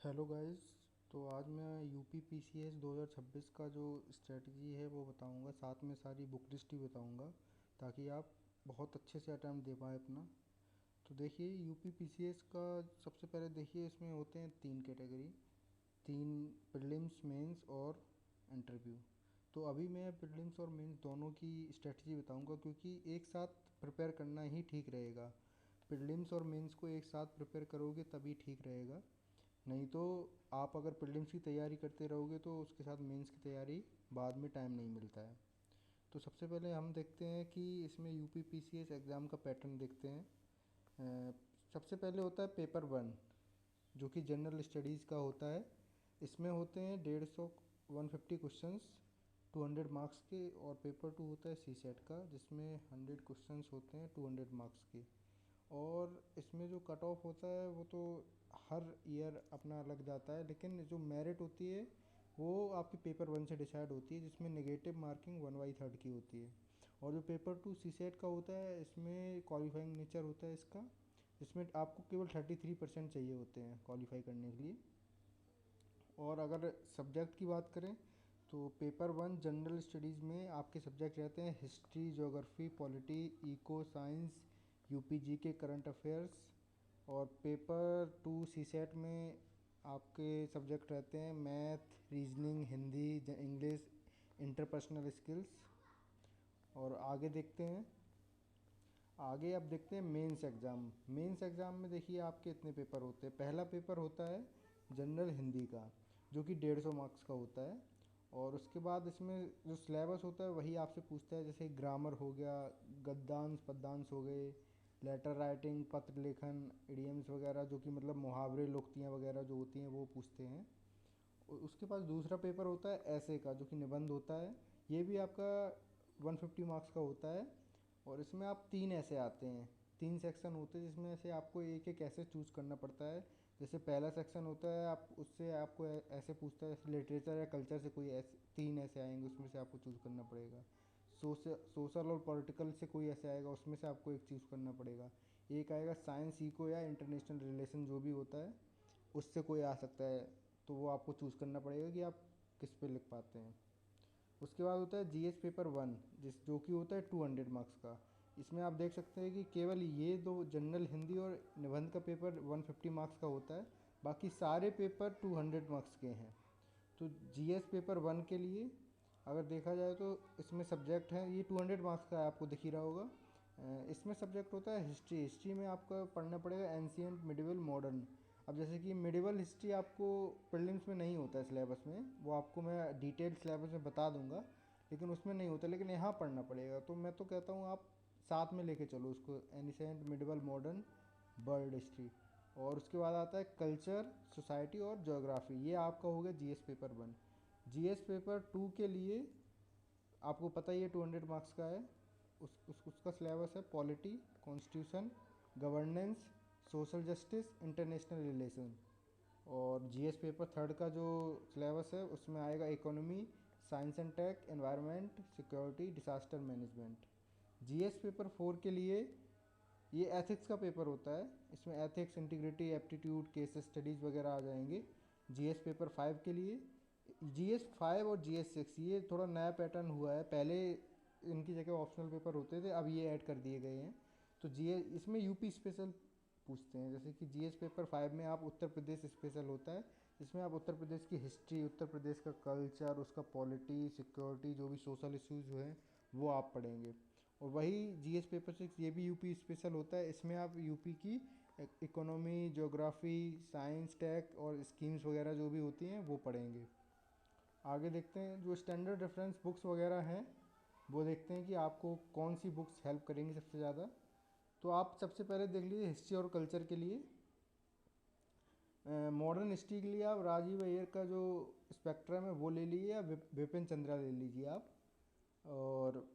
Hello guys. तो आज मैं यूपी पीसीएस 2026 का जो स्ट्रेटजी है वो बताऊंगा, साथ में सारी बुक लिस्ट भी बताऊंगा ताकि आप बहुत अच्छे से अटैम्प्ट दे पाएँ अपना। तो देखिए यूपी पीसीएस का सबसे पहले देखिए इसमें होते हैं तीन कैटेगरी, तीन प्रीलिम्स मेंस और इंटरव्यू। तो अभी मैं प्रीलिम्स और मेंस दोनों की स्ट्रेटजी बताऊंगा क्योंकि एक साथ प्रिपेयर करना ही ठीक रहेगा। प्रीलिम्स और मेंस को एक साथ प्रिपेयर करोगे तभी ठीक रहेगा, नहीं तो आप अगर प्रीलिम्स की तैयारी करते रहोगे तो उसके साथ मेंस की तैयारी बाद में टाइम नहीं मिलता है। तो सबसे पहले हम देखते हैं कि इसमें यूपी पीसीएस एग्ज़ाम का पैटर्न देखते हैं। सबसे पहले होता है पेपर वन, जो कि जनरल स्टडीज़ का होता है। इसमें होते हैं 150 150 क्वेश्चंस 200 मार्क्स के, और पेपर टू होता है सी सेट का जिसमें 100 क्वेश्चंस होते हैं 200 मार्क्स के। और इसमें जो कट ऑफ होता है वो तो हर ईयर अपना लग जाता है, लेकिन जो मेरिट होती है वो आपकी पेपर वन से डिसाइड होती है, जिसमें नेगेटिव मार्किंग 1/3 की होती है। और जो पेपर टू सी सेट का होता है इसमें क्वालिफाइंग नेचर होता है इसका, जिसमें आपको केवल 33% चाहिए होते हैं क्वालिफाई करने के लिए। और अगर सब्जेक्ट की बात करें तो पेपर वन जनरल स्टडीज़ में आपके सब्जेक्ट रहते हैं history, geography, polity, eco science, UP G K, current affairs. और पेपर टू सी सेट में आपके सब्जेक्ट रहते हैं math, reasoning, Hindi, English, interpersonal skills. और आगे देखते हैं, आगे अब देखते हैं मेंस एग्ज़ाम। मेंस एग्ज़ाम में देखिए आपके इतने पेपर होते हैं। पहला पेपर होता है जनरल हिंदी का, जो कि 150 मार्क्स का होता है। और उसके बाद इसमें जो सिलेबस होता है वही आपसे पूछता है, जैसे ग्रामर हो गया, गद्यांश पद्यांश हो गए, लेटर राइटिंग, पत्र लेखन, इडियम्स वगैरह, जो कि मतलब मुहावरे, लोकतियाँ वगैरह जो होती हैं वो पूछते हैं। उसके पास दूसरा पेपर होता है ऐसे का, जो कि निबंध होता है। ये भी आपका 150 मार्क्स का होता है। और इसमें आप तीन ऐसे आते हैं, तीन सेक्शन होते हैं जिसमें से आपको एक एक ऐसे चूज़ करना पड़ता है। जैसे पहला सेक्शन होता है, आप उससे आपको ऐसे पूछता है लिटरेचर या कल्चर से कोई ऐसे तीन ऐसे आएंगे, उसमें से आपको चूज़ करना पड़ेगा। सोशल और पॉलिटिकल से कोई ऐसे आएगा, उसमें से आपको एक चूज़ करना पड़ेगा। एक आएगा साइंस इको या इंटरनेशनल रिलेशन जो भी होता है, उससे कोई आ सकता है। तो वो आपको चूज़ करना पड़ेगा कि आप किस पे लिख पाते हैं। उसके बाद होता है जीएस पेपर वन, जो कि होता है 200 मार्क्स का। इसमें आप देख सकते हैं कि केवल ये दो जनरल हिंदी और निबंध का पेपर 150 मार्क्स का होता है, बाकी सारे पेपर 200 मार्क्स के हैं। तो जीएस पेपर वन के लिए अगर देखा जाए तो इसमें सब्जेक्ट है, ये 200 मार्क्स का है, आपको दिख ही रहा होगा। इसमें सब्जेक्ट होता है हिस्ट्री। हिस्ट्री में आपका पढ़ना पड़ेगा एंशियंट, मिडिवल, मॉडर्न। अब जैसे कि मिडिवल हिस्ट्री आपको प्रीलिम्स में नहीं होता है सिलेबस में, वो आपको मैं डिटेल सिलेबस में बता दूंगा, लेकिन उसमें नहीं होता, लेकिन यहाँ पढ़ना पड़ेगा। तो मैं तो कहता हूँ आप साथ में लेके चलो उसको, ancient, medieval, modern, world history. और उसके बाद आता है कल्चर, सोसाइटी और ज्योग्राफी। ये आपका हो गया GS paper one. GS paper two के लिए आपको पता ही है 200 मार्क्स का है। उसका सिलेबस है polity, constitution, governance, social justice, international relation. और जीएस पेपर थर्ड का जो सिलेबस है उसमें आएगा economy, science and tech, environment, security, disaster management. GS paper four के लिए ये एथिक्स का पेपर होता है, इसमें ethics, integrity, aptitude, case studies वगैरह आ जाएंगे। जीएस पेपर फाइव के लिए जीएस फाइव और जीएस सिक्स, ये थोड़ा नया पैटर्न हुआ है, पहले इनकी जगह ऑप्शनल पेपर होते थे, अब ये ऐड कर दिए गए हैं। तो जीएस इसमें यूपी स्पेशल पूछते हैं, जैसे कि जीएस पेपर फाइव में आप उत्तर प्रदेश स्पेशल होता है, इसमें आप उत्तर प्रदेश की हिस्ट्री, उत्तर प्रदेश का कल्चर, उसका पॉलिटी, सिक्योरिटी, जो भी सोशल इश्यूज हैं वो आप पढ़ेंगे। और वही जीएस पेपर सिक्स ये भी यूपी स्पेशल होता है, इसमें आप यूपी की इकोनॉमी, ज्योग्राफी, साइंस, टेक और स्कीम्स वगैरह जो भी होती हैं वो पढ़ेंगे। आगे देखते हैं जो स्टैंडर्ड रेफरेंस बुक्स वगैरह हैं, वो देखते हैं कि आपको कौन सी बुक्स हेल्प करेंगी सबसे ज़्यादा। तो आप सबसे पहले देख लीजिए हिस्ट्री और कल्चर के लिए, मॉडर्न हिस्ट्री के लिए आप राजीव अय्यर का जो स्पेक्ट्रम है वो ले लीजिए, या विपिन चंद्रा ले लीजिए आप। और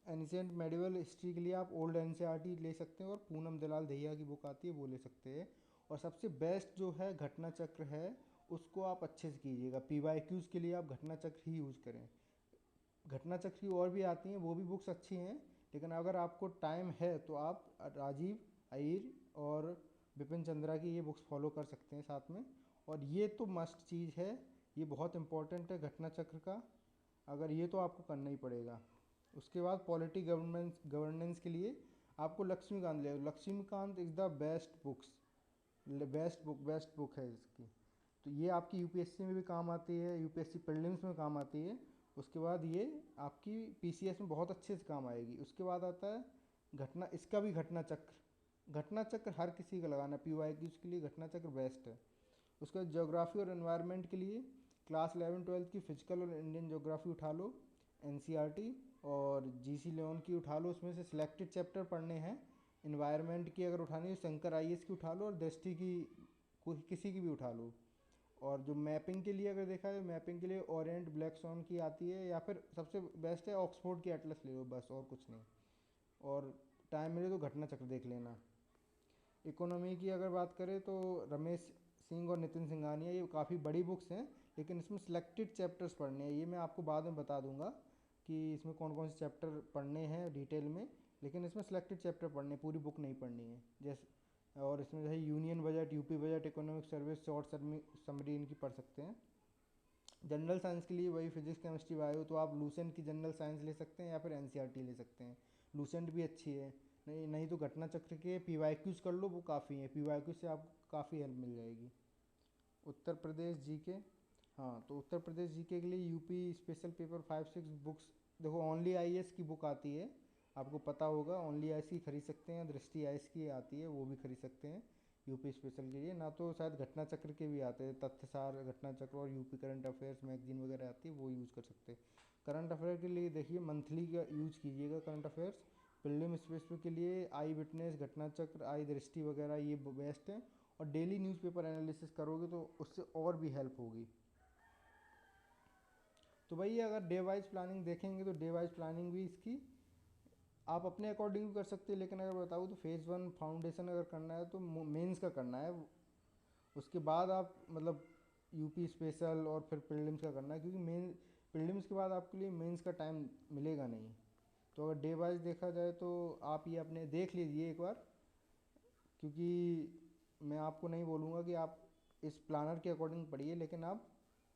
एनिसेंट मेडिवल हिस्ट्री के लिए आप ओल्ड एनसीईआरटी ले सकते हैं, और पूनम दलाल दहिया की बुक आती है वो ले सकते हैं। और सबसे बेस्ट जो है घटना चक्र है, उसको आप अच्छे से कीजिएगा। पीवाईक्यूज़ के लिए आप घटना चक्र ही यूज़ करें। घटना चक्र की और भी आती हैं, वो भी बुक्स अच्छी हैं, लेकिन अगर आपको टाइम है तो आप राजीव अय्यर और बिपिन चंद्रा की ये बुक्स फॉलो कर सकते हैं साथ में। और ये तो मस्ट चीज़ है, ये बहुत इंपॉर्टेंट है घटना चक्र का, अगर ये तो आपको करना ही पड़ेगा। उसके बाद पॉलिटी गवर्नेंस के लिए आपको लक्ष्मीकांत ले, Laxmikanth is the best book है इसकी। तो ये आपकी यूपीएससी में भी काम आती है, यूपीएससी प्रीलिम्स में काम आती है। उसके बाद ये आपकी पीसीएस में बहुत अच्छे से काम आएगी। उसके बाद आता है घटना, इसका भी घटना चक्र, घटना चक्र हर किसी का लगाना, पीवाईक्यूज़ के लिए घटना चक्र बेस्ट है। उसके बाद ज्योग्राफी और एनवायरनमेंट के लिए क्लास 11-12 की फिजिकल और इंडियन ज्योग्राफी उठा लो, एनसीईआरटी, और जीसी लेवन की उठा लो, उसमें से सिलेक्टेड चैप्टर पढ़ने हैं। इन्वायरमेंट की अगर उठानी है शंकर आईएएस की उठा लो, और दृष्टि की कोई किसी की भी उठा लो। और जो मैपिंग के लिए अगर देखा है, मैपिंग के लिए ओरिएंट ब्लैक सॉन की आती है, या फिर सबसे बेस्ट है ऑक्सफोर्ड की एटलस ले लो बस, और कुछ नहीं। और टाइम मिले तो घटना चक्र देख लेना। इकोनॉमी की अगर बात करें तो रमेश सिंह और नितिन सिंघानिया, ये काफ़ी बड़ी बुक्स हैं, लेकिन इसमें सिलेक्टेड चैप्टर्स पढ़ने हैं। ये मैं आपको बाद में बता दूंगा कि इसमें कौन कौन से चैप्टर पढ़ने हैं डिटेल में, लेकिन इसमें सिलेक्टेड चैप्टर पढ़ने, पूरी बुक नहीं पढ़नी है। जैसे और इसमें जो है union budget, UP budget, economic service, short summary इनकी पढ़ सकते हैं। जनरल साइंस के लिए वही फिजिक्स केमिस्ट्री बायो, तो आप लूसेंट की जनरल साइंस ले सकते हैं या फिर एनसीईआरटी ले सकते हैं। लूसेंट भी अच्छी है। नहीं नहीं तो घटना चक्र के पीवाईक्यूज कर लो, वो काफ़ी है, पीवाईक्यूज से आपको काफ़ी हेल्प मिल जाएगी। उत्तर प्रदेश जीके, हाँ तो उत्तर प्रदेश जीके के लिए यूपी स्पेशल पेपर 5-6 बुक्स, देखो ओनली आईएएस की बुक आती है, आपको पता होगा, ओनली आईएएस की खरीद सकते हैं, दृष्टि आईएएस की आती है, वो भी खरीद सकते हैं यूपी स्पेशल के लिए। ना तो शायद घटना चक्र के भी आते हैं, तथ्यसार, घटना चक्र और यूपी करंट अफेयर्स मैगजीन वगैरह आती है, वो यूज़ कर सकते हैं। करंट अफेयर के लिए देखिए मंथली का यूज कीजिएगा करंट अफेयर्स। प्रीलिम स्पेशल के लिए आई विटनेस, घटना चक्र, आई दृष्टि वगैरह ये बेस्ट है। और डेली न्यूज़पेपर एनालिसिस करोगे तो उससे और भी हेल्प होगी। तो भाई अगर डे वाइज प्लानिंग देखेंगे तो डे वाइज प्लानिंग भी इसकी आप अपने अकॉर्डिंग भी कर सकते हैं, लेकिन अगर बताऊँ तो फेज़ 1 फाउंडेशन अगर करना है तो मेंस का करना है, उसके बाद आप मतलब यूपी स्पेशल और फिर प्रीलिम्स का करना है, क्योंकि मेन प्रीलिम्स के बाद आपके लिए मेंस का टाइम मिलेगा नहीं। तो अगर डे वाइज देखा जाए तो आप ये अपने देख लीजिए एक बार, क्योंकि मैं आपको नहीं बोलूँगा कि आप इस प्लानर के अकॉर्डिंग पढ़िए, लेकिन आप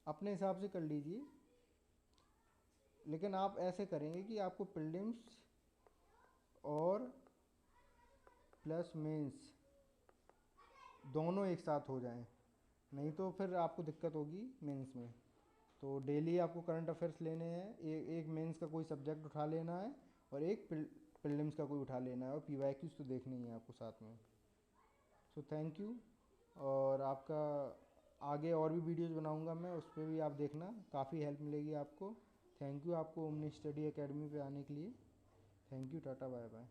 अपने हिसाब से कर लीजिए। लेकिन आप ऐसे करेंगे कि आपको प्रीलिम्स और प्लस मेंस दोनों एक साथ हो जाएं, नहीं तो फिर आपको दिक्कत होगी मेंस में। तो डेली आपको करंट अफेयर्स लेने हैं, एक मेंस का कोई सब्जेक्ट उठा लेना है, और एक प्रीलिम्स का कोई उठा लेना है, और पीवाईक्यूज तो देखनी ही है आपको साथ में। So thank you. और आपका आगे और भी वीडियोज़ बनाऊंगा मैं, उस पर भी आप देखना, काफ़ी हेल्प मिलेगी आपको। थैंक यू आपको ओमनी स्टडी एकेडमी पे आने के लिए। Thank you, tata bye bye.